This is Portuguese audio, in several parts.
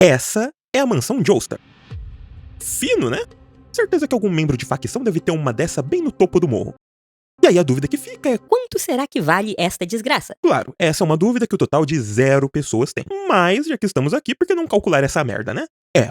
Essa é a mansão Joestar. Fino, né? Certeza que algum membro de facção deve ter uma dessa bem no topo do morro. E aí a dúvida que fica é: quanto será que vale esta desgraça? Claro, essa é uma dúvida que o total de 0 pessoas tem. Mas, já que estamos aqui, por que não calcular essa merda, né?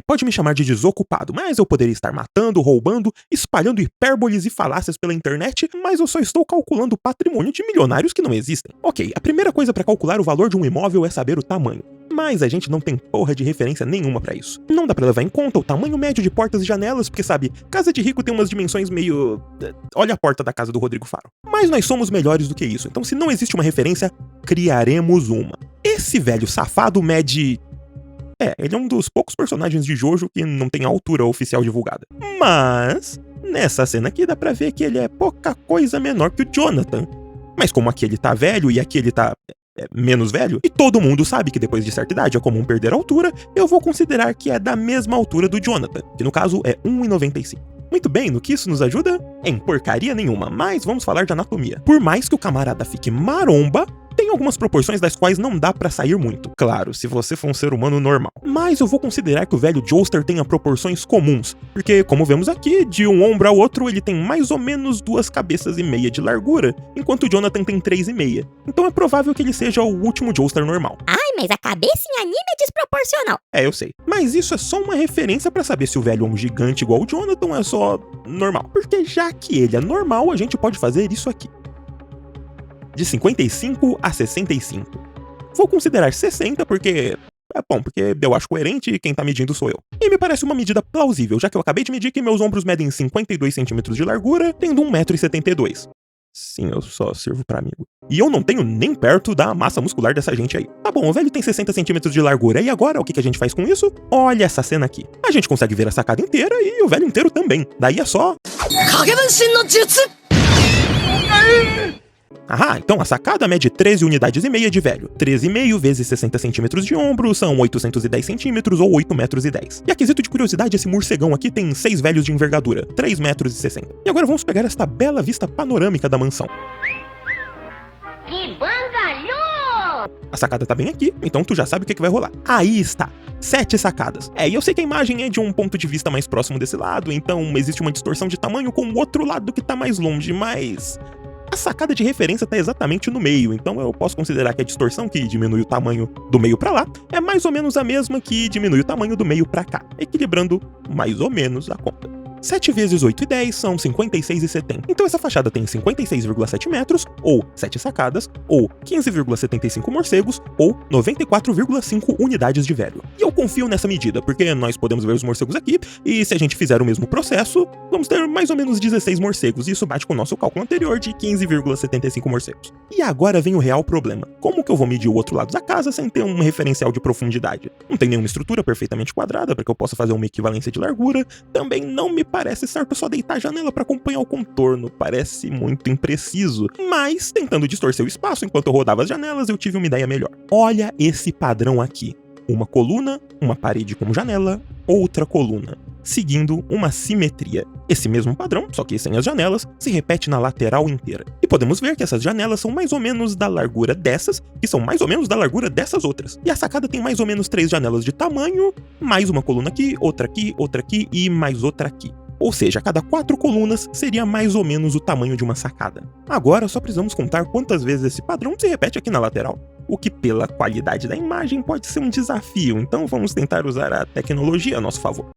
Pode me chamar de desocupado, mas eu poderia estar matando, roubando, espalhando hipérboles e falácias pela internet, mas eu só estou calculando o patrimônio de milionários que não existem. Ok, a primeira coisa para calcular o valor de um imóvel é saber o tamanho. Mas a gente não tem porra de referência nenhuma pra isso. Não dá pra levar em conta o tamanho médio de portas e janelas, porque sabe, casa de rico tem umas dimensões meio... Olha a porta da casa do Rodrigo Faro. Mas nós somos melhores do que isso, então se não existe uma referência, criaremos uma. Esse velho safado mede... ele é um dos poucos personagens de Jojo que não tem a altura oficial divulgada. Mas, nessa cena aqui dá pra ver que ele é pouca coisa menor que o Jonathan. Mas como aqui ele tá velho e aqui ele tá... menos velho, e todo mundo sabe que depois de certa idade é comum perder a altura, eu vou considerar que é da mesma altura do Jonathan, que no caso é 1,95. Muito bem, no que isso nos ajuda? Em porcaria nenhuma, mas vamos falar de anatomia. Por mais que o camarada fique maromba, tem algumas proporções das quais não dá pra sair muito. Claro, se você for um ser humano normal. Mas eu vou considerar que o velho Joestar tenha proporções comuns, porque, como vemos aqui, de um ombro ao outro ele tem mais ou menos 2,5 cabeças de largura, enquanto o Jonathan tem 3,5. Então é provável que ele seja o último Joestar normal. Ai, mas a cabeça em anime é desproporcional. Eu sei. Mas isso é só uma referência pra saber se o velho é um gigante igual o Jonathan ou é só normal. Porque já que ele é normal, a gente pode fazer isso aqui. De 55 a 65. Vou considerar 60 porque... porque eu acho coerente e quem tá medindo sou eu. E me parece uma medida plausível, já que eu acabei de medir que meus ombros medem 52 centímetros de largura, tendo 1,72 m. Sim, eu só sirvo pra amigo. E eu não tenho nem perto da massa muscular dessa gente aí. Tá bom, o velho tem 60 centímetros de largura, e agora o que a gente faz com isso? Olha essa cena aqui. A gente consegue ver a sacada inteira e o velho inteiro também. Daí é só... então a sacada mede 13 unidades e meia de velho. 13,5 vezes 60 centímetros de ombro são 810 centímetros ou 8,10 metros. E a quesito de curiosidade, esse morcegão aqui tem 6 velhos de envergadura, 3,60 metros. E agora vamos pegar esta bela vista panorâmica da mansão. Que bangalhô! A sacada tá bem aqui, então tu já sabe o que vai rolar. Aí está, 7 sacadas. E eu sei que a imagem é de um ponto de vista mais próximo desse lado, então existe uma distorção de tamanho com o outro lado que tá mais longe, mas... a sacada de referência tá exatamente no meio, então eu posso considerar que a distorção que diminui o tamanho do meio pra lá é mais ou menos a mesma que diminui o tamanho do meio pra cá, equilibrando mais ou menos a conta. 7 vezes 8,10 são 56,70. Então essa fachada tem 56,7 metros, ou 7 sacadas, ou 15,75 morcegos, ou 94,5 unidades de velho. E eu confio nessa medida, porque nós podemos ver os morcegos aqui, e se a gente fizer o mesmo processo, vamos ter mais ou menos 16 morcegos, e isso bate com o nosso cálculo anterior de 15,75 morcegos. E agora vem o real problema. Como que eu vou medir o outro lado da casa sem ter um referencial de profundidade? Não tem nenhuma estrutura perfeitamente quadrada para que eu possa fazer uma equivalência de largura, também não me parece certo só deitar a janela para acompanhar o contorno, parece muito impreciso, mas tentando distorcer o espaço enquanto eu rodava as janelas eu tive uma ideia melhor. Olha esse padrão aqui, uma coluna, uma parede como janela, outra coluna, seguindo uma simetria. Esse mesmo padrão, só que sem as janelas, se repete na lateral inteira. E podemos ver que essas janelas são mais ou menos da largura dessas, que são mais ou menos da largura dessas outras. E a sacada tem mais ou menos 3 janelas de tamanho, mais uma coluna aqui e mais outra aqui. Ou seja, a cada 4 colunas seria mais ou menos o tamanho de uma sacada. Agora só precisamos contar quantas vezes esse padrão se repete aqui na lateral. O que pela qualidade da imagem pode ser um desafio, então vamos tentar usar a tecnologia a nosso favor.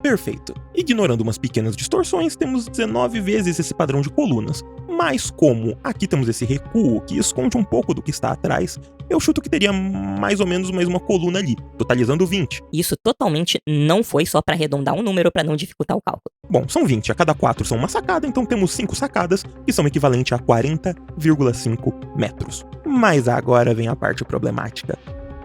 Perfeito. Ignorando umas pequenas distorções, temos 19 vezes esse padrão de colunas. Mas como aqui temos esse recuo que esconde um pouco do que está atrás, eu chuto que teria mais ou menos mais uma coluna ali, totalizando 20. Isso totalmente não foi só para arredondar um número para não dificultar o cálculo. Bom, são 20, a cada 4 são uma sacada, então temos 5 sacadas, que são equivalentes a 40,5 metros. Mas agora vem a parte problemática.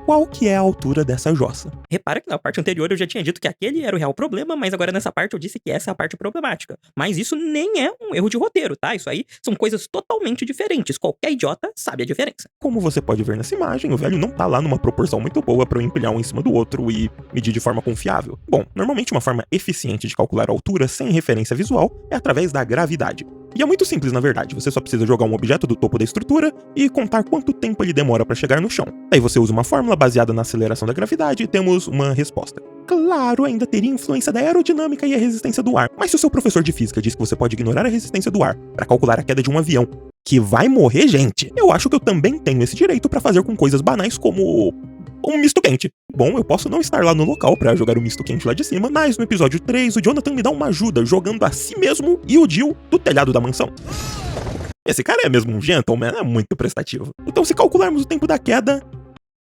qual que é a altura dessa jossa. Repara que na parte anterior eu já tinha dito que aquele era o real problema, mas agora nessa parte eu disse que essa é a parte problemática. Mas isso nem é um erro de roteiro, tá? Isso aí são coisas totalmente diferentes. Qualquer idiota sabe a diferença. Como você pode ver nessa imagem, o velho não tá lá numa proporção muito boa para eu empilhar um em cima do outro e medir de forma confiável. Bom, normalmente uma forma eficiente de calcular a altura sem referência visual é através da gravidade. E é muito simples, na verdade, você só precisa jogar um objeto do topo da estrutura e contar quanto tempo ele demora para chegar no chão. Daí você usa uma fórmula baseada na aceleração da gravidade e temos uma resposta. Claro, ainda teria influência da aerodinâmica e a resistência do ar, mas se o seu professor de física diz que você pode ignorar a resistência do ar para calcular a queda de um avião, que vai morrer gente, eu acho que eu também tenho esse direito para fazer com coisas banais como um misto quente. Bom, eu posso não estar lá no local pra jogar o misto quente lá de cima, mas no episódio 3 o Jonathan me dá uma ajuda jogando a si mesmo e o Jill do telhado da mansão. Esse cara é mesmo um gentleman, é muito prestativo. Então se calcularmos o tempo da queda,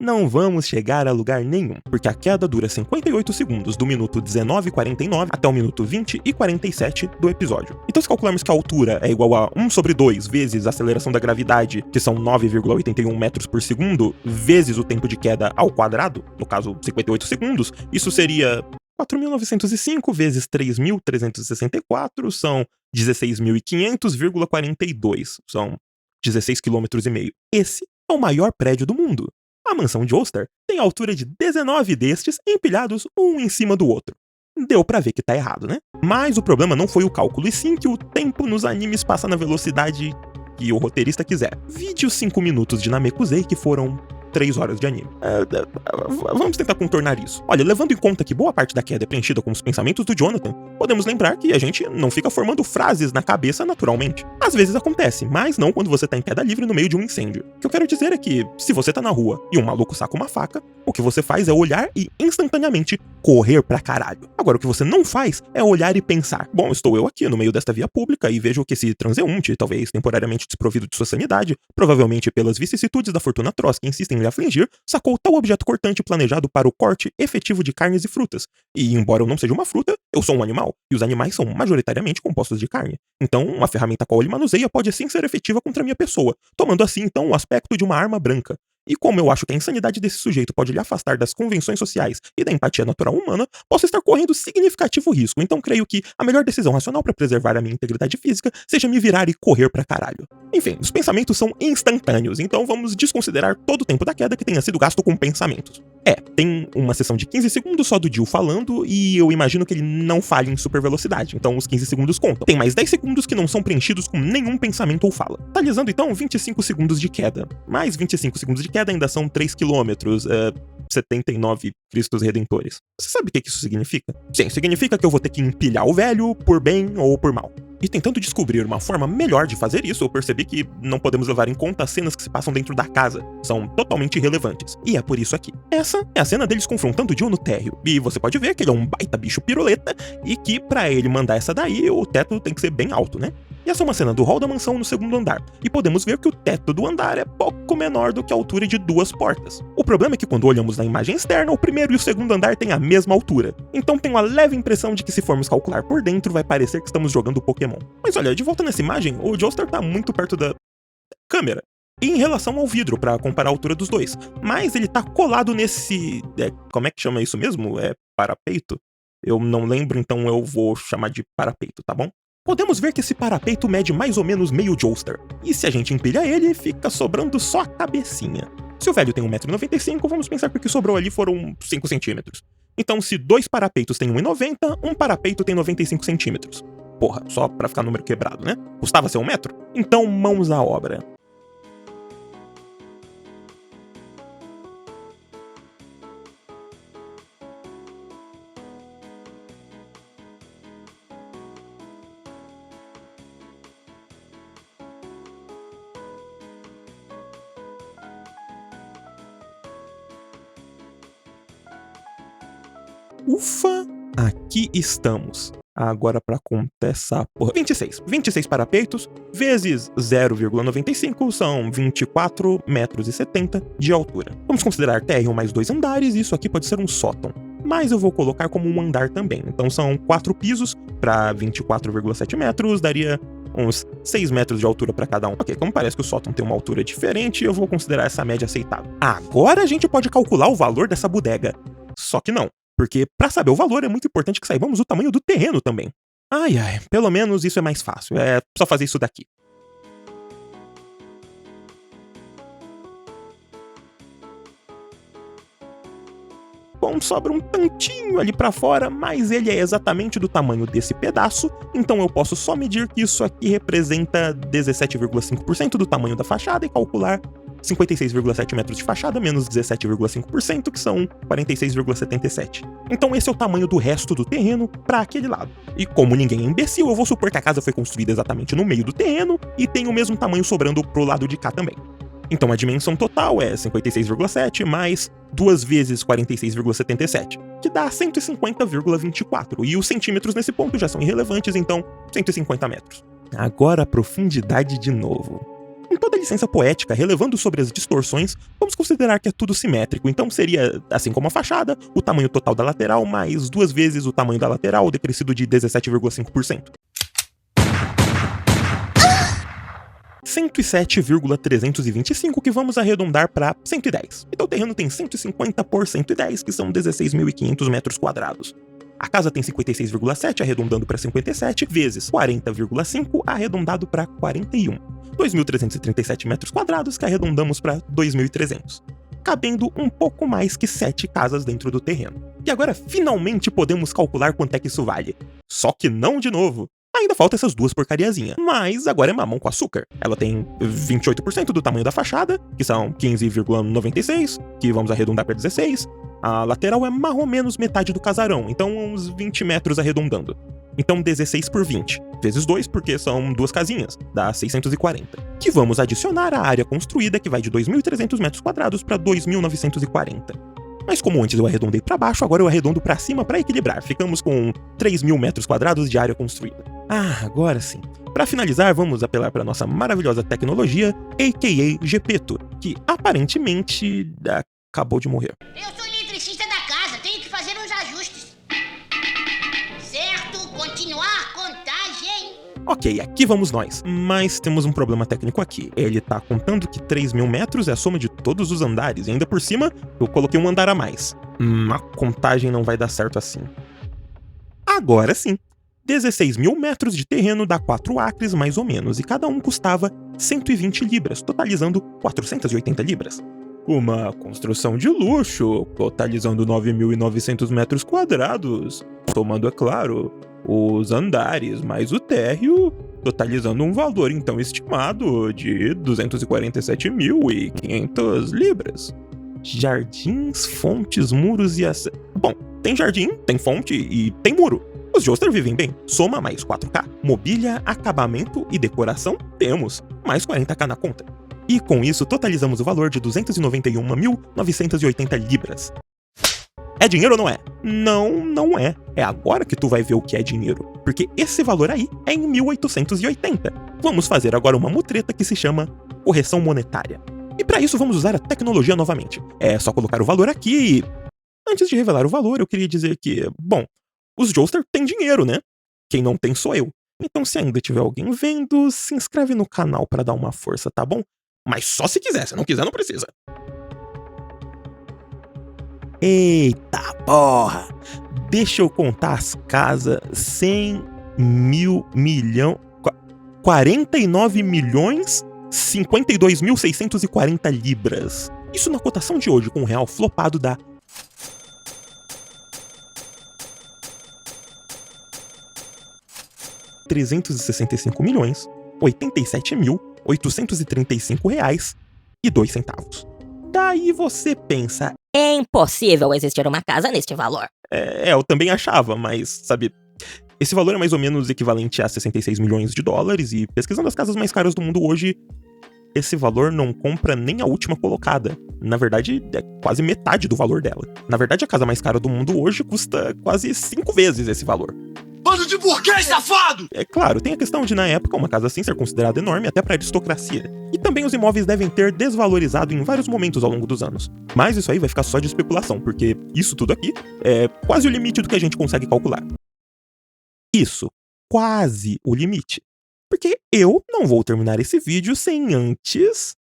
não vamos chegar a lugar nenhum, porque a queda dura 58 segundos do minuto 19:49 até o minuto 20:47 do episódio. Então se calcularmos que a altura é igual a 1/2 vezes a aceleração da gravidade, que são 9,81 metros por segundo, vezes o tempo de queda ao quadrado, no caso 58 segundos, isso seria 4.905 vezes 3.364, são 16.500,42, são 16,5 km. Esse é o maior prédio do mundo. A mansão Joestar tem a altura de 19 destes empilhados um em cima do outro. Deu pra ver que tá errado, né? Mas o problema não foi o cálculo, e sim que o tempo nos animes passa na velocidade que o roteirista quiser. Vide os 5 minutos de Namekusei, que foram 3 horas de anime. Vamos tentar contornar isso. Olha, levando em conta que boa parte da queda é preenchida com os pensamentos do Jonathan, podemos lembrar que a gente não fica formando frases na cabeça naturalmente. Às vezes acontece, mas não quando você tá em queda livre no meio de um incêndio. O que eu quero dizer é que, se você tá na rua e um maluco saca uma faca, o que você faz é olhar e instantaneamente correr pra caralho. Agora, o que você não faz é olhar e pensar: bom, estou eu aqui no meio desta via pública e vejo que esse transeunte, talvez temporariamente desprovido de sua sanidade, provavelmente pelas vicissitudes da fortuna atroz que insistem em lhe afligir, sacou tal objeto cortante planejado para o corte efetivo de carnes e frutas. E, embora eu não seja uma fruta, eu sou um animal, e os animais são majoritariamente compostos de carne. Então, uma ferramenta qual ele manuseia pode sim ser efetiva contra a minha pessoa, tomando assim, então, o aspecto de uma arma branca. E como eu acho que a insanidade desse sujeito pode lhe afastar das convenções sociais e da empatia natural humana, posso estar correndo significativo risco, então creio que a melhor decisão racional para preservar a minha integridade física seja me virar e correr pra caralho. Enfim, os pensamentos são instantâneos, então vamos desconsiderar todo o tempo da queda que tenha sido gasto com pensamentos. Tem uma sessão de 15 segundos só do Jill falando, e eu imagino que ele não fale em super velocidade, então os 15 segundos contam. Tem mais 10 segundos que não são preenchidos com nenhum pensamento ou fala, totalizando então 25 segundos de queda. Mais 25 segundos de queda ainda são 3 quilômetros, 79 Cristos Redentores. Você sabe o que isso significa? Sim, significa que eu vou ter que empilhar o velho por bem ou por mal. E tentando descobrir uma forma melhor de fazer isso, eu percebi que não podemos levar em conta as cenas que se passam dentro da casa. São totalmente irrelevantes. E é por isso aqui. Essa é a cena deles confrontando o Jill no térreo. E você pode ver que ele é um baita bicho piruleta e que pra ele mandar essa daí, o teto tem que ser bem alto, né? E essa é uma cena do hall da mansão no segundo andar, e podemos ver que o teto do andar é pouco menor do que a altura de 2 portas. O problema é que quando olhamos na imagem externa, o primeiro e o segundo andar têm a mesma altura. Então tem uma leve impressão de que se formos calcular por dentro, vai parecer que estamos jogando Pokémon. Mas olha, de volta nessa imagem, o Joestar tá muito perto da câmera. E em relação ao vidro, pra comparar a altura dos dois. Mas ele tá colado nesse... como é que chama isso mesmo? Parapeito? Eu não lembro, então eu vou chamar de parapeito, tá bom? Podemos ver que esse parapeito mede mais ou menos meio Joestar, e se a gente empilha ele, fica sobrando só a cabecinha. Se o velho tem 1,95 m, vamos pensar que o que sobrou ali foram 5 centímetros. Então se 2 parapeitos têm 1,90 m, um parapeito tem 95 centímetros. Porra, só pra ficar número quebrado, né? Custava ser 1 metro? Então mãos à obra. Ufa, aqui estamos. Agora pra contar essa porra. 26 parapeitos vezes 0,95 são 24,70 metros de altura. Vamos considerar térreo mais 2 andares, e isso aqui pode ser um sótão. Mas eu vou colocar como um andar também. Então são 4 pisos para 24,7 metros, daria uns 6 metros de altura para cada um. Ok, como parece que o sótão tem uma altura diferente, eu vou considerar essa média aceitável. Agora a gente pode calcular o valor dessa bodega. Só que não, porque para saber o valor é muito importante que saibamos o tamanho do terreno também. Ai, pelo menos isso é mais fácil, é só fazer isso daqui. Bom, sobra um tantinho ali pra fora, mas ele é exatamente do tamanho desse pedaço, então eu posso só medir que isso aqui representa 17,5% do tamanho da fachada e calcular 56,7 metros de fachada menos 17,5%, que são 46,77. Então esse é o tamanho do resto do terreno para aquele lado. E como ninguém é imbecil, eu vou supor que a casa foi construída exatamente no meio do terreno e tem o mesmo tamanho sobrando pro lado de cá também. Então a dimensão total é 56,7 mais 2 vezes 46,77, que dá 150,24. E os centímetros nesse ponto já são irrelevantes, então 150 metros. Agora a profundidade de novo. Com toda a licença poética, relevando sobre as distorções, vamos considerar que é tudo simétrico, então seria, assim como a fachada, o tamanho total da lateral mais 2 vezes o tamanho da lateral, decrescido de 17,5%. 107,325, que vamos arredondar para 110. Então o terreno tem 150 por 110, que são 16.500 metros quadrados. A casa tem 56,7, arredondando para 57, vezes 40,5, arredondado para 41. 2.337 metros quadrados, que arredondamos para 2.300. Cabendo um pouco mais que 7 casas dentro do terreno. E agora finalmente podemos calcular quanto é que isso vale. Só que não de novo. Ainda falta essas duas porcariazinhas, mas agora é mamão com açúcar. Ela tem 28% do tamanho da fachada, que são 15,96, que vamos arredondar para 16. A lateral é mais ou menos metade do casarão, então uns 20 metros arredondando. Então 16 por 20, vezes 2, porque são duas casinhas, dá 640. Que vamos adicionar à área construída, que vai de 2.300 metros quadrados para 2.940. Mas como antes eu arredondei para baixo, agora eu arredondo para cima para equilibrar. Ficamos com 3.000 metros quadrados de área construída. Agora sim. Para finalizar, vamos apelar para nossa maravilhosa tecnologia, a.k.a. Gepeto, que aparentemente acabou de morrer. Eu sou eletricista da casa, tenho que fazer uns ajustes. Certo, continuar contagem. Ok, aqui vamos nós. Mas temos um problema técnico aqui. Ele tá contando que 3.000 metros é a soma de todos os andares, e ainda por cima, eu coloquei um andar a mais. A contagem não vai dar certo assim. Agora sim. 16.000 metros de terreno dá 4 acres mais ou menos, e cada um custava 120 libras, totalizando 480 libras. Uma construção de luxo, totalizando 9.900 metros quadrados, tomando, é claro, os andares mais o térreo, totalizando um valor então estimado de 247.500 libras. Jardins, fontes, muros e... Bom, tem jardim, tem fonte e tem muro. Os Joestar vivem bem. Soma mais 4K. Mobília, acabamento e decoração, temos. Mais 40K na conta. E com isso, totalizamos o valor de 291.980 libras. É dinheiro ou não é? Não, não é. É agora que tu vai ver o que é dinheiro. Porque esse valor aí é em 1880. Vamos fazer agora uma mutreta que se chama correção monetária. E para isso vamos usar a tecnologia novamente. É só colocar o valor aqui e... Antes de revelar o valor, eu queria dizer que, bom, os Joestar têm dinheiro, né? Quem não tem sou eu. Então se ainda tiver alguém vendo, se inscreve no canal para dar uma força, tá bom? Mas só se quiser, se não quiser não precisa. Eita porra! Deixa eu contar as casas. 100 mil milhão... 49 milhões 52.640 libras. Isso na cotação de hoje, com o real flopado dá... R$365.087.835,02. Daí você pensa... É impossível existir uma casa neste valor. Eu também achava, mas, sabe... Esse valor é mais ou menos equivalente a 66 milhões de dólares, e pesquisando as casas mais caras do mundo hoje, esse valor não compra nem a última colocada. Na verdade, é quase metade do valor dela. Na verdade, a casa mais cara do mundo hoje custa quase 5 vezes esse valor. Bando de burguês safado! É claro, tem a questão de, na época, uma casa assim ser considerada enorme até pra aristocracia. E também os imóveis devem ter desvalorizado em vários momentos ao longo dos anos. Mas isso aí vai ficar só de especulação, porque isso tudo aqui é quase o limite do que a gente consegue calcular. Isso, quase o limite. porque eu não vou terminar esse vídeo sem antes...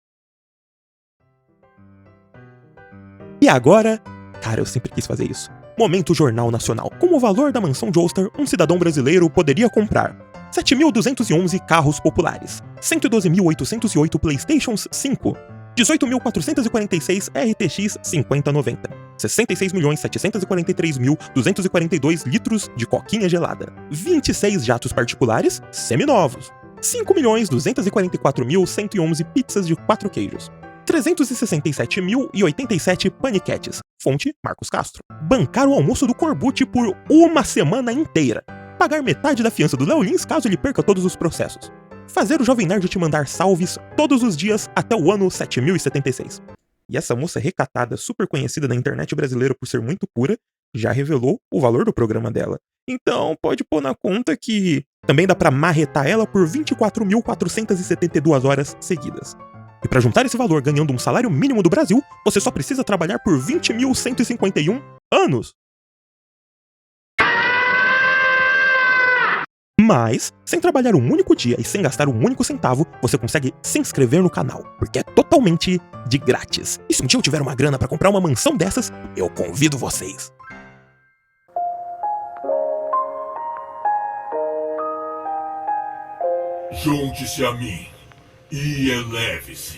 E agora... Cara, eu sempre quis fazer isso. Momento Jornal Nacional. Com o valor da mansão Joestar, um cidadão brasileiro poderia comprar 7.211 carros populares, 112.808 PlayStations 5, 18.446 RTX 5090, 66.743.242 litros de coquinha gelada, 26 jatos particulares seminovos, 5.244.111 pizzas de 4 queijos, 367.087 paniquetes. Fonte Marcos Castro. Bancar o almoço do Corbucci por uma semana inteira. Pagar metade da fiança do Léo Lins caso ele perca todos os processos. Fazer o Jovem Nerd te mandar salves todos os dias até o ano 7076. E essa moça recatada, super conhecida na internet brasileira por ser muito pura, já revelou o valor do programa dela. Então pode pôr na conta que também dá pra marretar ela por 24.472 horas seguidas. E para juntar esse valor ganhando um salário mínimo do Brasil, você só precisa trabalhar por 20.151 anos. Mas, sem trabalhar um único dia e sem gastar um único centavo, você consegue se inscrever no canal, porque é totalmente de grátis. E se um dia eu tiver uma grana para comprar uma mansão dessas, eu convido vocês. Junte-se a mim e eleve-se.